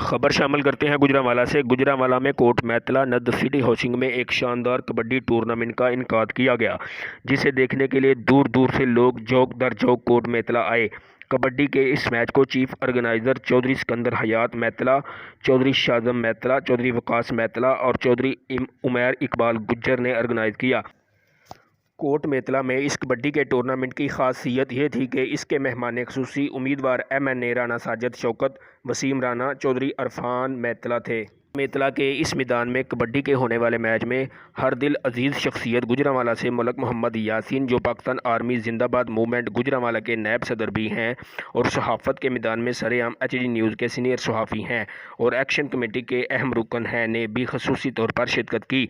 खबर शामिल करते हैं गुजरांवाला से। गुजरांवाला में कोट मैतला नद सिटी हाउसिंग में एक शानदार कबड्डी टूर्नामेंट का इनेकाद किया गया, जिसे देखने के लिए दूर दूर से लोग जोक दर जोक कोट मैतला आए। कबड्डी के इस मैच को चीफ ऑर्गेनाइजर चौधरी सिकंदर हयात मैतला, चौधरी शाजम मैतला, चौधरी वकास मैतला और चौधरी उमैर इकबाल गुज्जर ने ऑर्गेनाइज किया। कोट मैतला में इस कबड्डी के टूर्नामेंट की खासियत यह थी कि इसके मेहमान ख़ुसूसी उम्मीदवार MNA राना साजिद शौकत, वसीम राना, चौधरी अरफान मैतला थे। मैतला के इस मैदान में कबड्डी के होने वाले मैच में हर दिल अजीज़ शख्सियत गुजरांवाला से मलक मोहम्मद यासीन, जो पाकिस्तान आर्मी जिंदाबाद मूवमेंट गुजरांवाला के नायब सदर भी हैं और सहाफ़त के मैदान में सरेआम HD न्यूज़ के सीनियर सहाफ़ी हैं और एक्शन कमेटी के अहम रुकन हैं, ने भी खसूसी तौर पर शिरकत की।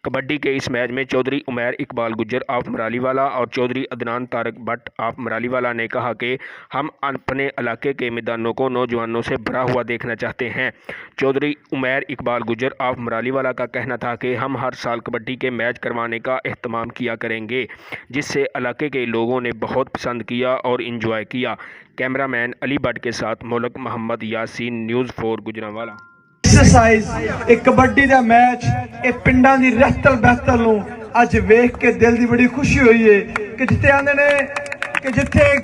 कबड्डी के इस मैच में चौधरी उमैर इकबाल गुज्जर ऑफ मरालीवाला और चौधरी अदनान तारक भट्ट ऑफ मरालीवाला ने कहा कि हम अपने इलाके के मैदानों को नौजवानों से भरा हुआ देखना चाहते हैं। चौधरी उमैर इकबाल गुज्जर ऑफ मरालीवाला का कहना था कि हम हर साल कबड्डी के मैच करवाने का एहतमाम किया करेंगे, जिससे इलाके के लोगों ने बहुत पसंद किया और इंजॉय किया। कैमरामैन अली भट्ट के साथ मलक मोहम्मद यासीन, न्यूज़ 4 गुजरांवाला। एक्सरसाइज एक कबड्डी का मैच एक पिंडा की रहतल बहतल नूं अज वेख के दिल की बड़ी खुशी हुई है कि जिथे आंदे ने कि जिथे